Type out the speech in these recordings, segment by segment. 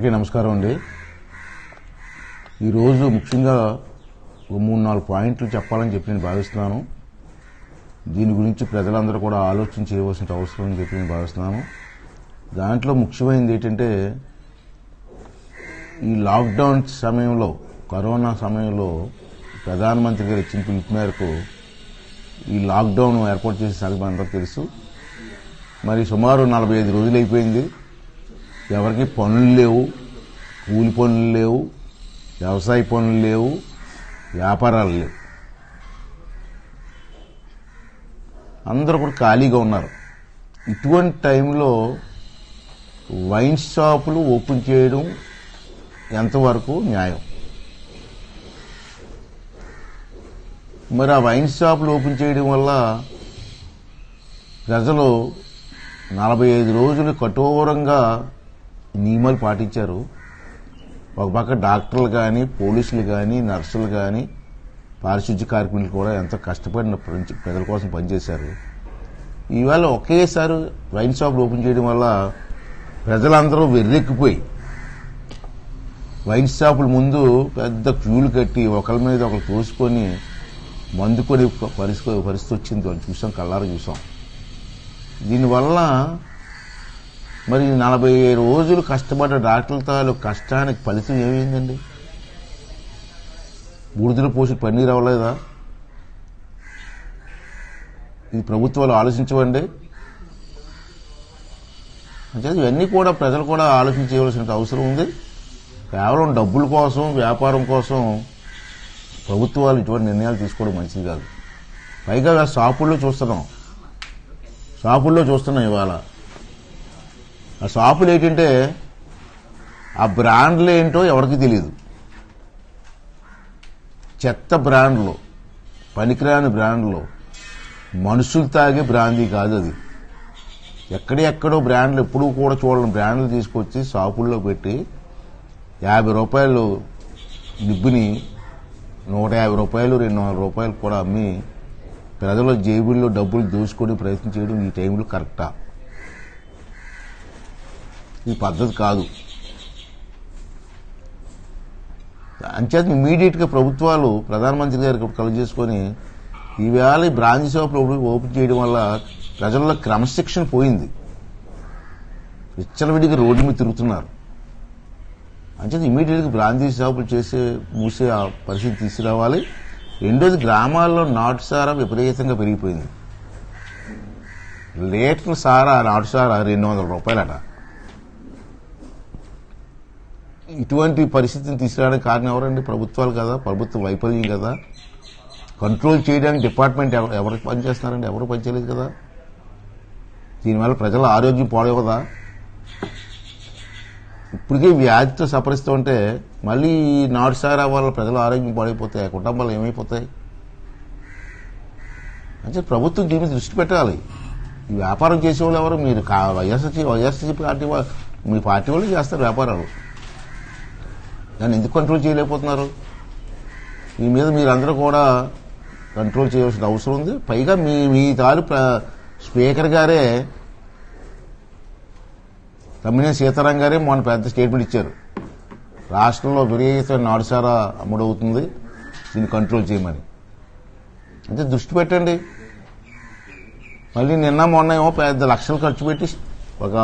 అందరికీ నమస్కారం అండి. ఈరోజు ముఖ్యంగా 3-4 పాయింట్లు చెప్పాలని చెప్పి నేను భావిస్తున్నాను. దీని గురించి ప్రజలందరూ కూడా ఆలోచన చేయవలసిన అవసరం అని చెప్పి నేను భావిస్తున్నాను. దాంట్లో ముఖ్యమైనది ఏంటంటే, ఈ లాక్డౌన్ సమయంలో, కరోనా సమయంలో ప్రధానమంత్రి గారు ఇచ్చిన పిలుపు మేరకు ఈ లాక్డౌన్ ఏర్పాటు చేసే సంగతి అందరికీ తెలుసు. మరి సుమారు 45 రోజులు అయిపోయింది. ఎవరికి పనులు లేవు, కూలి పనులు లేవు, వ్యవసాయ పనులు లేవు, వ్యాపారాలు లేవు. అందరూ కూడా ఖాళీగా ఉన్నారు. ఇటువంటి టైంలో వైన్ షాపులు ఓపెన్ చేయడం ఎంతవరకు న్యాయం? మరి ఆ వైన్ షాపులు ఓపెన్ చేయడం వల్ల ప్రజలు 45 రోజులు కఠోరంగా నియమాలు పాటించారు. ఒక పక్క డాక్టర్లు కానీ, పోలీసులు కానీ, నర్సులు కానీ, పారిశుద్ధ్య కార్మికులు కూడా ఎంతో కష్టపడిన ప్రజల కోసం పనిచేశారు. ఈవేళ ఒకేసారి వైన్ షాపులు ఓపెన్ చేయడం వల్ల ప్రజలందరూ వెర్రెక్కిపోయి వైన్ షాపుల ముందు పెద్ద క్యూలు కట్టి ఒకరి మీద ఒకరు తోసుకొని మందుకొని పరిస్థితి వచ్చింది. చూసాం, కళ్ళారా చూసాం. దీనివల్ల మరి 40 రోజులు కష్టపడ్డ డాక్టర్ల తాలూకు కష్టానికి ఫలితం ఏమైందండి? బూడిదలు పోసి పన్నీరు అవ్వలేదా? ఇది ప్రభుత్వాలు ఆలోచించవండి. అంటే ఇవన్నీ కూడా ప్రజలు కూడా ఆలోచించవలసిన అవసరం ఉంది. కేవలం డబ్బుల కోసం, వ్యాపారం కోసం ప్రభుత్వాలు ఇటువంటి నిర్ణయాలు తీసుకోవడం మంచిది కాదు. పైగా షాపుల్లో చూస్తున్నాం ఇవాళ. ఆ షాపులు ఏంటంటే ఆ బ్రాండ్లు ఏంటో ఎవరికి తెలియదు. చెత్త బ్రాండ్లు, పనికిరాని బ్రాండ్లు, మనుషులు తాగే బ్రాందీ కాదు అది. ఎక్కడెక్కడో బ్రాండ్లు, ఎప్పుడూ కూడా చూడని బ్రాండ్లు తీసుకొచ్చి షాపుల్లో పెట్టి 50 రూపాయలు నిబ్బుని 150 రూపాయలు, 200 రూపాయలు కూడా అమ్మి ప్రజల జేబుల్లో డబ్బులు దోచుకొని ప్రయత్నం చేయడం ఈ టైంలో కరెక్టా? ఈ పద్ధతి కాదు. అంచేత ఇమీడియట్గా ప్రభుత్వాలు ప్రధానమంత్రి గారికి కలుగు చేసుకొని ఈవేళ ఈ బ్రాంచ్ షాపులు ఓపెన్ చేయడం వల్ల ప్రజల్లో క్రమశిక్షణ పోయింది. విచ్చలవిడిగా రోడ్డు మీద తిరుగుతున్నారు. అంచేత ఇమీడియట్గా బ్రాంచ్ షాపులు మూసే ఆ పరిస్థితి తీసుకురావాలి. రెండోది, గ్రామాల్లో నాటు సారా విపరీతంగా పెరిగిపోయింది. లీటర్ సారా, నాటు సారా 200 రూపాయలట. ఇటువంటి పరిస్థితిని తీసుకురావడానికి కారణం ఎవరండి? ప్రభుత్వాలు కదా, ప్రభుత్వ వైఫల్యం కదా. కంట్రోల్ చేయడానికి డిపార్ట్మెంట్ ఎవరికి పనిచేస్తున్నారండి? ఎవరు పనిచేయలేదు కదా. దీనివల్ల ప్రజల ఆరోగ్యం పాడవదా? ఇప్పటికే వ్యాధితో సపరిస్తూ ఉంటే మళ్ళీ ఈ నాటు సారా వల్ల ప్రజల ఆరోగ్యం పాడైపోతాయి, కుటుంబాలు ఏమైపోతాయి? అంటే ప్రభుత్వం దీని మీద దృష్టి పెట్టాలి. ఈ వ్యాపారం చేసేవాళ్ళు ఎవరు? మీరు వైఎస్ఆర్సీపీ పార్టీ మీ పార్టీ వాళ్ళు చేస్తారు వ్యాపారాలు. దాన్ని ఎందుకు కంట్రోల్ చేయలేకపోతున్నారు? మీ మీద మీరందరూ కూడా కంట్రోల్ చేయవలసిన అవసరం ఉంది. పైగా మీ స్పీకర్ గారే, తమ్మినేని సీతారాం గారే మొన్న పెద్ద స్టేట్మెంట్ ఇచ్చారు. రాష్ట్రంలో విపరీతమైన నాటుసారా అమ్ముడవుతుంది, దీన్ని కంట్రోల్ చేయమని. అంటే దృష్టి పెట్టండి. మళ్ళీ మొన్న ఏమో పెద్ద లక్షలు ఖర్చు పెట్టి ఒక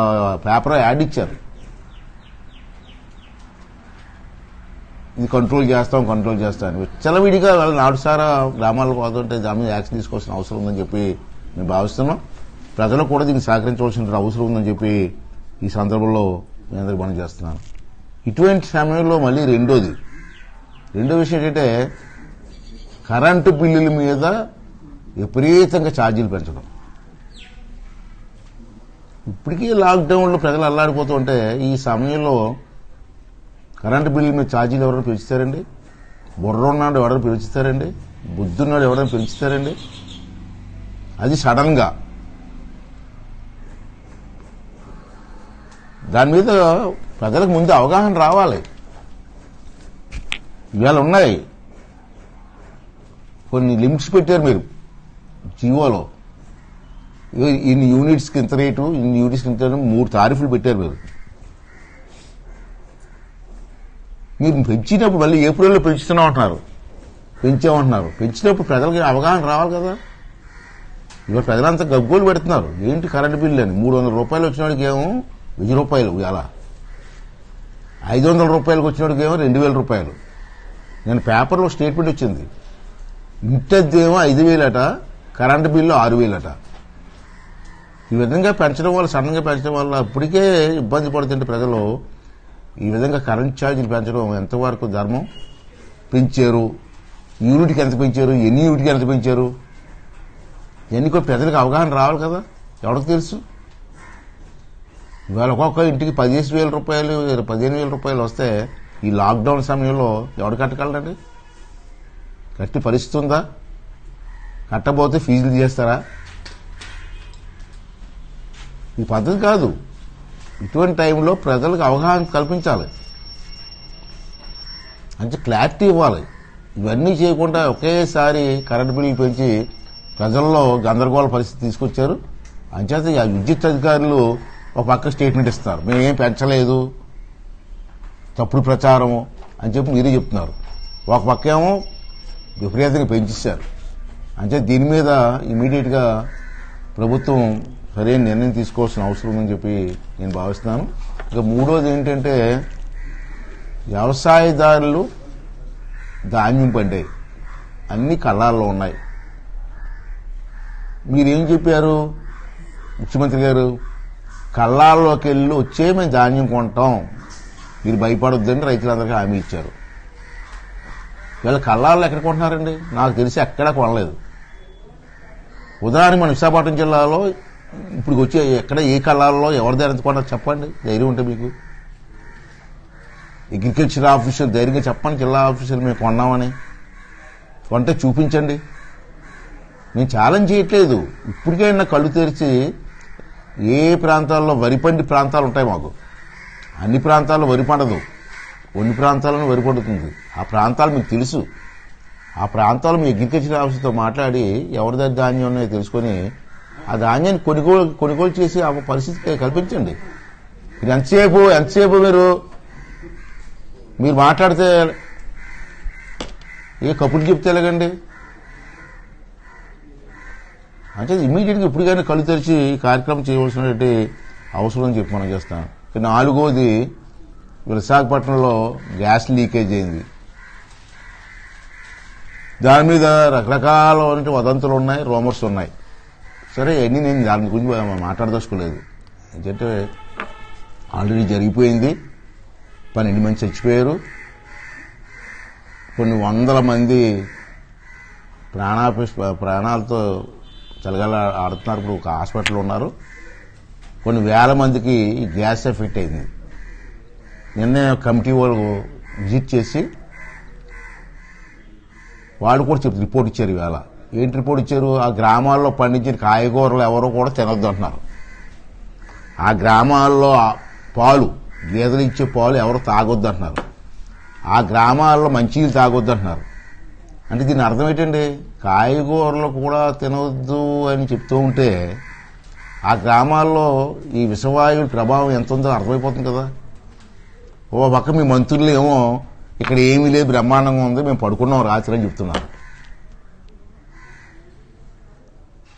పేపర్ యాడ్ ఇచ్చారు, ఇది కంట్రోల్ చేస్తాం అని. విచ్చలవిడిగా వాళ్ళ నాటుసారా గ్రామాలకు పోతుంటే దాని మీద యాక్షన్ తీసుకోవాల్సిన అవసరం ఉందని చెప్పి మేము భావిస్తున్నాం. ప్రజలు కూడా దీన్ని సహకరించవలసిన అవసరం ఉందని చెప్పి ఈ సందర్భంలో మీ అందరికి మనం చేస్తున్నాను. ఇటువంటి సమయంలో మళ్ళీ రెండో విషయం ఏంటంటే, కరెంటు బిల్లుల మీద విపరీతంగా ఛార్జీలు పెంచడం. ఇప్పటికీ లాక్డౌన్లో ప్రజలు అల్లాడిపోతూ ఉంటే ఈ సమయంలో కరెంటు బిల్లుల మీద ఛార్జీలు ఎవరైనా పెంచుతారండి? బుర్ర ఉన్నాడు ఎవరైనా పెంచుతారండి? బుద్ధున్నాడు ఎవరైనా పెంచుతారండి? అది సడన్ గా. దాని మీద ప్రజలకు ముందు అవగాహన రావాలి. ఇవాళ ఉన్నాయి కొన్ని లిమిట్స్ పెట్టారు మీరు జీవోలో. ఇన్ని యూనిట్స్కి ఇంత రేటు, ఇన్ని యూనిట్స్కి ఇంత 3 తారీఫులు పెట్టారు మీరు. మీరు పెంచినప్పుడు మళ్ళీ ఏప్రిల్లో పెంచుతున్నాం అంటున్నారు, పెంచామంటున్నారు. పెంచినప్పుడు ప్రజలకి అవగాహన రావాలి కదా. ఇవాళ ప్రజలంతా గగ్గోలు పెడుతున్నారు, ఏంటి కరెంటు బిల్లు అని. 300 రూపాయలు వచ్చినోడికి ఏమో 1000 రూపాయలు, ఇలా 500 రూపాయలకు వచ్చినోడికి ఏమో 2000 రూపాయలు. నేను పేపర్లో స్టేట్మెంట్ వచ్చింది, ఇంటేమో 5000 అట, కరెంటు బిల్లు 6000 అట. ఈ విధంగా పెంచడం వల్ల, సడన్గా పెంచడం వల్ల ఇప్పటికే ఇబ్బంది పడుతుంటే ప్రజలు, ఈ విధంగా కరెంట్ ఛార్జీలు పెంచడం ఎంతవరకు ధర్మం? పెంచారు, యూనిట్కి ఎంత పెంచారు, ఎన్ని యూనిట్కి ఎంత పెంచారు, ఇవన్నీ కూడా ప్రజలకు అవగాహన రావాలి కదా. ఎవరికి తెలుసు? ఇవాళ ఒక్కొక్క ఇంటికి 15,000 రూపాయలు 15,000 రూపాయలు వస్తే ఈ లాక్డౌన్ సమయంలో ఎవడు కట్టగలరండి? కట్టి పరిస్థితి ఉందా? కట్టబోతే ఫీజులు చేస్తారా? ఈ పద్ధతి కాదు. ఇటువంటి టైంలో ప్రజలకు అవగాహన కల్పించాలి, అంటే క్లారిటీ ఇవ్వాలి. ఇవన్నీ చేయకుండా ఒకేసారి కరెంటు బిల్లు పెంచి ప్రజల్లో గందరగోళ పరిస్థితి తీసుకొచ్చారు. అంచేత ఆ విద్యుత్ అధికారులు ఒక పక్క స్టేట్మెంట్ ఇస్తున్నారు, మేమేం పెంచలేదు, తప్పుడు ప్రచారము అని చెప్పి మీరే చెప్తున్నారు. ఒక పక్క ఏమో విపరీతంగా పెంచేశారు. అంటే దీని మీద ఇమీడియట్గా ప్రభుత్వం సరైన నిర్ణయం తీసుకోవాల్సిన అవసరం ఉందని చెప్పి నేను భావిస్తున్నాను. ఇక మూడోది ఏంటంటే, వ్యవసాయదారులు ధాన్యం పండే అన్ని కళ్ళాల్లో ఉన్నాయి. మీరేం చెప్పారు ముఖ్యమంత్రి గారు? కళ్ళాల్లోకి వెళ్ళి వచ్చే మేము ధాన్యం కొంటాం, మీరు భయపడొద్దని రైతులందరికీ హామీ ఇచ్చారు. వీళ్ళ కళ్ళాల్లో ఎక్కడ కొంటున్నారండి? నాకు తెలిసి ఎక్కడా కొనలేదు. ఉదాహరణకి మన విశాఖపట్నం జిల్లాలో ఇప్పుడు వచ్చే ఎక్కడ ఏ కళ్ళాల్లో ఎవరి దగ్గర ఎంత కొంటారు చెప్పండి, ధైర్యం ఉంటే మీకు. అగ్రికల్చర్ ఆఫీసర్ ధైర్యంగా చెప్పండి, జిల్లా ఆఫీసర్ మేము కొన్నామని. కొంటే చూపించండి. మేము ఛాలెంజ్ చేయట్లేదు. ఇప్పటికైనా కళ్ళు తెరిచి, ఏ ప్రాంతాల్లో వరిపండి ప్రాంతాలు ఉంటాయి మాకు, అన్ని ప్రాంతాల్లో వరి పండదు, కొన్ని ప్రాంతాలను వరి పండుతుంది. ఆ ప్రాంతాలు మీకు తెలుసు. ఆ ప్రాంతాలు మీ అగ్రికల్చర్ ఆఫీసర్తో మాట్లాడి ఎవరి దగ్గర ధాన్యం ఉన్నాయో తెలుసుకొని ఆ ధాన్యాన్ని కొనుగోలు చేసి ఆ పరిస్థితి కల్పించండి. మీరు ఎంతసేపు మీరు మాట్లాడితే ఏ కప్పులు చెప్తే ఎలాగండి? అంటే ఇమీడియట్గా ఇప్పటికైనా కళ్ళు తెరిచి ఈ కార్యక్రమం చేయవలసినటువంటి అవసరం అని చెప్పి మనం చేస్తాం. నాలుగోది, విశాఖపట్నంలో గ్యాస్ లీకేజ్ అయింది. దాని మీద రకరకాల వదంతులు ఉన్నాయి, రూమర్స్ ఉన్నాయి. సరే, అన్నీ నేను దాని గురించి మాట్లాడదలుచుకోలేదు. ఎందుకంటే ఆల్రెడీ జరిగిపోయింది. 12 మంది చచ్చిపోయారు, కొన్ని వందల మంది ప్రాణాలతో చలగాల ఆడుతున్నారు. ఇప్పుడు ఒక హాస్పిటల్లో ఉన్నారు. కొన్ని వేల మందికి ఈ గ్యాస్ ఎఫెక్ట్ అయింది. నిన్నే కమిటీ వాళ్ళు విజిట్ చేసి వాళ్ళు కూడా రిపోర్ట్ ఇచ్చారు. ఇవాళ ఏంటి రిపోర్ట్ ఇచ్చారు? ఆ గ్రామాల్లో పండించిన కాయగూరలు ఎవరో కూడా తినొద్దు అంటున్నారు. ఆ గ్రామాల్లో పాలు, గేదెలు ఇచ్చే పాలు ఎవరు తాగొద్దు అంటున్నారు. ఆ గ్రామాల్లో మంచినీళ్ళు తాగొద్దు అంటున్నారు. అంటే దీని అర్థం ఏంటండి? కాయగూరలు కూడా తినవద్దు అని చెప్తూ ఉంటే ఆ గ్రామాల్లో ఈ విషవాయువు ప్రభావం ఎంత ఉందో అర్థమైపోతుంది కదా. ఓ పక్క మీ మంత్రులు ఏమో ఇక్కడ ఏమీ లేదు, బ్రహ్మాండంగా ఉంది, మేము పడుకున్నాం రాత్రి అని చెప్తున్నారు.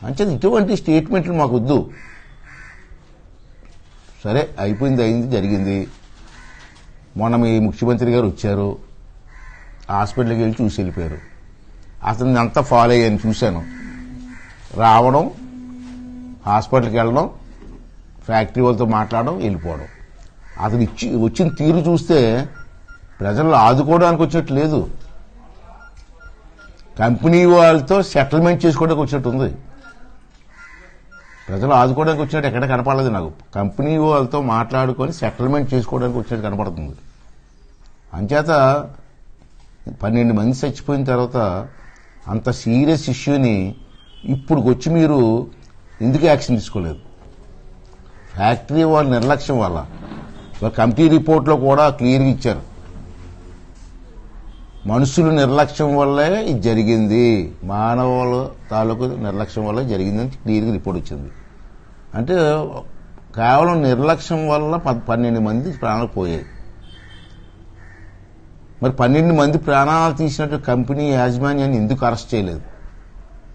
అంటే ఇటువంటి స్టేట్మెంట్లు మాకు వద్దు. సరే, అయింది, జరిగింది. మొన్న మీ ముఖ్యమంత్రి గారు వచ్చారు, హాస్పిటల్కి వెళ్ళి చూసి వెళ్ళిపోయారు. అతన్ని అంతా ఫాలో అయ్యాను, చూశాను. రావడం, హాస్పిటల్కి వెళ్ళడం, ఫ్యాక్టరీ వాళ్ళతో మాట్లాడడం, వెళ్ళిపోవడం. అతను వచ్చిన తీరు చూస్తే ప్రజలు ఆదుకోవడానికి వచ్చినట్టు లేదు, కంపెనీ వాళ్ళతో సెటిల్మెంట్ చేసుకోవడానికి వచ్చినట్టు ఉంది. ప్రజలు ఆదుకోవడానికి వచ్చినట్టు ఎక్కడ కనపడలేదు నాకు. కంపెనీ వాళ్ళతో మాట్లాడుకొని సెటిల్మెంట్ చేసుకోవడానికి వచ్చినట్టు కనపడుతుంది. అంచేత 12 మంది చచ్చిపోయిన తర్వాత అంత సీరియస్ ఇష్యూని ఇప్పుడు వచ్చి మీరు ఎందుకు యాక్షన్ తీసుకోలేదు? ఫ్యాక్టరీ వాళ్ళ నిర్లక్ష్యం వల్ల. కమిటీ రిపోర్ట్లో కూడా క్లియర్గా ఇచ్చారు, మనుషుల నిర్లక్ష్యం వల్లే ఇది జరిగింది, మానవుల తాలూకు నిర్లక్ష్యం వల్ల జరిగిందని క్లియర్గా రిపోర్ట్ వచ్చింది. అంటే కేవలం నిర్లక్ష్యం వల్ల 12 మంది ప్రాణాలు పోయాయి. మరి 12 మంది ప్రాణాలు తీసినట్టు కంపెనీ యాజమాన్యాన్ని ఎందుకు అరెస్ట్ చేయలేదు?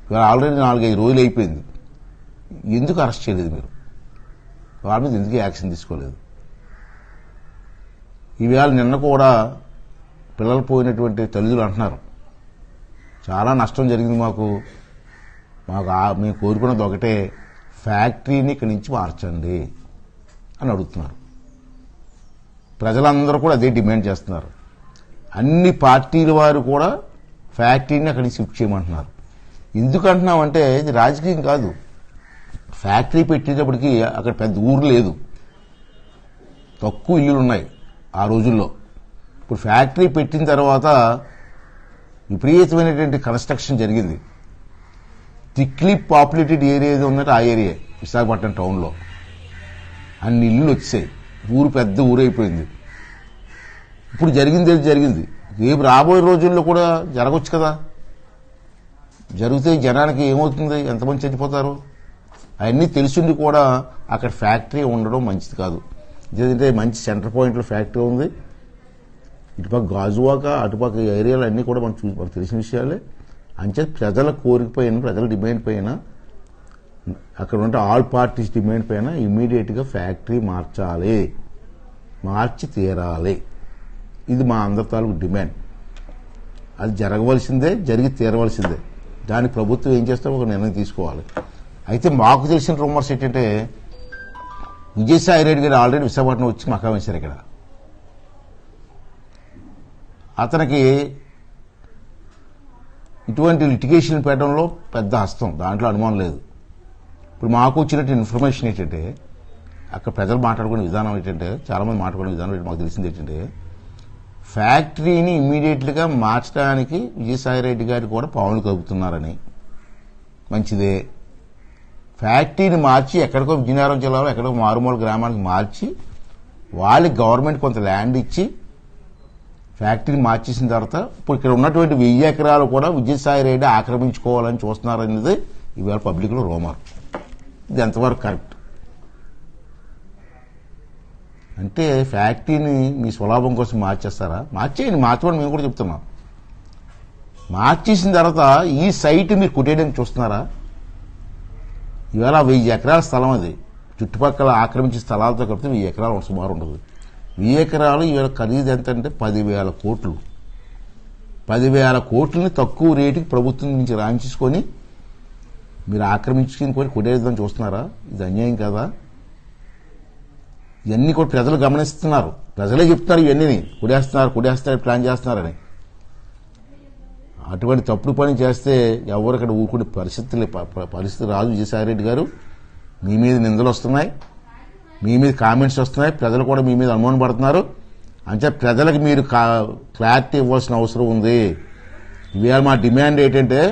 ఇవాళ ఆల్రెడీ 4-5 రోజులు అయిపోయింది. ఎందుకు అరెస్ట్ చేయలేదు మీరు? వాళ్ళ మీద ఎందుకు యాక్షన్ తీసుకోలేదు? ఈవేళ నిన్న కూడా పిల్లలు పోయినటువంటి తల్లిదండ్రులు అంటున్నారు, చాలా నష్టం జరిగింది మాకు మేము కోరుకున్నది ఒకటే, ఫ్యాక్టరీని ఇక్కడి నుంచి మార్చండి అని అడుగుతున్నారు. ప్రజలందరూ కూడా అదే డిమాండ్ చేస్తున్నారు. అన్ని పార్టీల వారు కూడా ఫ్యాక్టరీని అక్కడికి షిఫ్ట్ చేయమంటున్నారు. ఎందుకు అంటున్నామంటే ఇది రాజకీయం కాదు. ఫ్యాక్టరీ పెట్టేటప్పటికి అక్కడ పెద్ద ఊరు లేదు, తక్కువ ఇల్లులు ఉన్నాయి ఆ రోజుల్లో. ఇప్పుడు ఫ్యాక్టరీ పెట్టిన తర్వాత విపరీతమైనటువంటి కన్స్ట్రక్షన్ జరిగింది. థిక్లీ పాపులేటెడ్ ఏరియా ఏదో ఉందంటే ఆ ఏరియా విశాఖపట్నం టౌన్లో అన్ని ఇల్లులు వచ్చాయి. ఊరు పెద్ద ఊరైపోయింది. ఇప్పుడు జరిగింది. రేపు రాబోయే రోజుల్లో కూడా జరగవచ్చు కదా. జరిగితే జనానికి ఏమవుతుంది, ఎంతమంది చనిపోతారు? అవన్నీ తెలిసింది కూడా అక్కడ ఫ్యాక్టరీ ఉండడం మంచిది కాదు. ఎందుకంటే మంచి సెంటర్ పాయింట్లో ఫ్యాక్టరీ ఉంది. ఇటుపక్క గాజువాక అటుపక్క ఏరియాలు అన్నీ కూడా మనకు తెలిసిన విషయాలే. అంచే ప్రజల కోరిక పైన, ప్రజల డిమాండ్ పైన, అక్కడ ఉంటే ఆల్ పార్టీస్ డిమాండ్ పైన ఇమ్మీడియట్గా ఫ్యాక్టరీ మార్చి తీరాలి. ఇది మా అందరి తాలూకు డిమాండ్. అది జరగవలసిందే, జరిగి తీరవలసిందే. దానికి ప్రభుత్వం ఏం చేస్తారో ఒక నిర్ణయం తీసుకోవాలి. అయితే మాకు తెలిసిన రూమర్స్ ఏంటంటే విజయసాయి రెడ్డి గారు ఆల్రెడీ విశాఖపట్నం వచ్చి మకాం వేశారు. ఇక్కడ అతనికి ఇటువంటి లిటిగేషన్ పెట్టడంలో పెద్ద హస్తం, దాంట్లో అనుమానం లేదు. ఇప్పుడు మాకు వచ్చినట్టు ఇన్ఫర్మేషన్ ఏంటంటే అక్కడ ప్రజలు మాట్లాడుకునే విధానం ఏంటంటే, చాలామంది మాట్లాడుకునే విధానం మాకు తెలిసింది ఏంటంటే, ఫ్యాక్టరీని ఇమ్మీడియట్గా మార్చడానికి విజయసాయి రెడ్డి గారు కూడా పావులు కలుపుతున్నారని. మంచిదే. ఫ్యాక్టరీని మార్చి ఎక్కడికో విజయనగరం జిల్లాలో ఎక్కడికో మారుమూల గ్రామానికి మార్చి వాళ్ళకి గవర్నమెంట్ కొంత ల్యాండ్ ఇచ్చి ఫ్యాక్టరీని మార్చేసిన తర్వాత ఇప్పుడు ఇక్కడ ఉన్నటువంటి 1000 ఎకరాలు కూడా విజయసాయి రెడ్డి ఆక్రమించుకోవాలని చూస్తున్నారనేది ఇవాళ పబ్లిక్లో రూమర్. ఇది ఎంతవరకు కరెక్ట్? అంటే ఫ్యాక్టరీని మీ స్వలాభం కోసం మార్చేస్తారా? మార్చేయండి, మార్చమని మేము కూడా చెప్తున్నాం. మార్చేసిన తర్వాత ఈ సైట్ మీరు కొట్టేయడానికి చూస్తున్నారా? ఇవాళ 1000 ఎకరాల స్థలం, అది చుట్టుపక్కల ఆక్రమించే స్థలాలతో కలిపితే 1000 ఎకరాలు సుమారు ఉంటుంది. 1000 ఎకరాలు ఇవాళ ఖరీదు ఎంత అంటే 10,000 కోట్లు. 10,000 కోట్లని తక్కువ రేటుకి ప్రభుత్వం నుంచి రాయించుకొని మీరు ఆక్రమించుకుని కొట్టేద్దామని చూస్తున్నారా? ఇది అన్యాయం కదా. ఇవన్నీ కూడా ప్రజలు గమనిస్తున్నారు. ప్రజలే చెప్తున్నారు ఇవన్నీ కొడేస్తారు ప్లాన్ చేస్తున్నారని. అటువంటి తప్పుడు పని చేస్తే ఎవరు ఇక్కడ ఊరుకునే పరిస్థితి రాదు. విజయసాయి రెడ్డి గారు, మీ మీద నిందలు వస్తున్నాయి, మీ మీద కామెంట్స్ వస్తున్నాయి, ప్రజలు కూడా మీ మీద అనుమానం పడుతున్నారు. అంటే ప్రజలకు మీరు క్లారిటీ ఇవ్వాల్సిన అవసరం ఉంది. ఇవాళ మా డిమాండ్ ఏంటంటే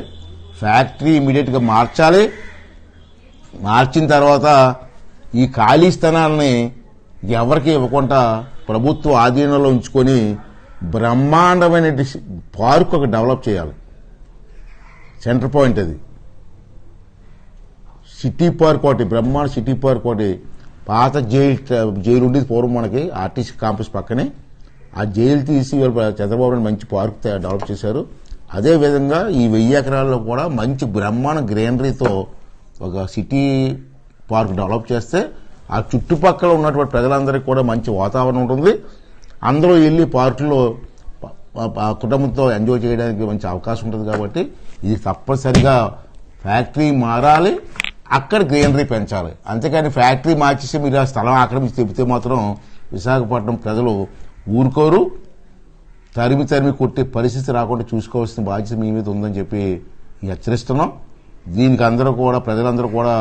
ఫ్యాక్టరీ ఇమీడియట్గా మార్చాలి. మార్చిన తర్వాత ఈ ఖాళీ స్థానాలని ఎవరికి ఇవ్వకుండా ప్రభుత్వ ఆధీనంలో ఉంచుకొని బ్రహ్మాండమైన పార్క్ ఒక డెవలప్ చేయాలి. సెంటర్ పాయింట్ అది. సిటీ పార్క్ ఒకటి, బ్రహ్మాండ సిటీ పార్క్ ఒకటి. పాత జైలు ఉండేది పూర్వం మనకి ఆర్టీసీ కాంప్లెక్స్ పక్కనే. ఆ జైలు తీసి చంద్రబాబు నాయుడు మంచి పార్క్ డెవలప్ చేశారు. అదేవిధంగా ఈ 1000 ఎకరాల్లో కూడా మంచి బ్రహ్మాండ గ్రీనరీతో ఒక సిటీ పార్క్ డెవలప్ చేస్తే ఆ చుట్టుపక్కల ఉన్నటువంటి ప్రజలందరికీ కూడా మంచి వాతావరణం ఉంటుంది. అందరూ వెళ్ళి పార్కులో కుటుంబంతో ఎంజాయ్ చేయడానికి మంచి అవకాశం ఉంటుంది. కాబట్టి ఇది తప్పనిసరిగా ఫ్యాక్టరీ మారాలి, అక్కడ గ్రీనరీ పెంచాలి. అంతేకాని ఫ్యాక్టరీ మార్చేసి మీరు ఆ స్థలం ఆక్రమించి తెప్పితే మాత్రం విశాఖపట్నం ప్రజలు ఊరుకోరు. తరిమి కొట్టే పరిస్థితి రాకుండా చూసుకోవాల్సిన బాధ్యత మీ మీద ఉందని చెప్పి హెచ్చరిస్తున్నాం. దీనికి ప్రజలందరూ కూడా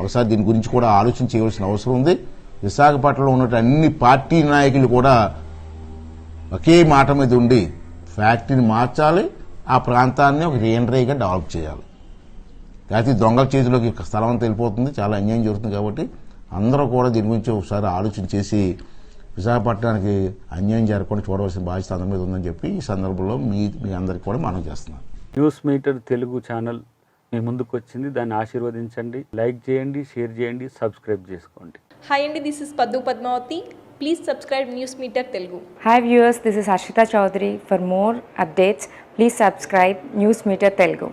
ఒకసారి దీని గురించి కూడా ఆలోచన చేయవలసిన అవసరం ఉంది. విశాఖపట్నంలో ఉన్నట్టు అన్ని పార్టీ నాయకులు కూడా ఒకే మాట మీద ఉండి ఫ్యాక్టరీని మార్చాలి, ఆ ప్రాంతాన్ని ఒక గ్రీనరీగా డెవలప్ చేయాలి. లేకపోతే దొంగల చేతిలోకి స్థలం అంతా వెళ్ళిపోతుంది, చాలా అన్యాయం జరుగుతుంది. కాబట్టి అందరూ కూడా దీని గురించి ఒకసారి ఆలోచన చేసి విశాఖపట్నానికి అన్యాయం జరగకుండా చూడవలసిన బాధ్యత అందరి మీద ఉందని చెప్పి ఈ సందర్భంలో మీ అందరికీ కూడా మనం చేస్తున్నాం. న్యూస్ మీటర్ తెలుగు ఛానల్ మీ ముందుకు వచ్చింది, దాన్ని ఆశీర్వదించండి, లైక్ చేయండి, షేర్ చేయండి, సబ్స్క్రైబ్ చేసుకోండి. హాయ్ అండి, దిస్ ఇస్ పద్దు Padmavati. Please subscribe News Meter Telugu. Hi viewers, this is Ashita Chaudhary. For more updates, please subscribe News Meter Telugu.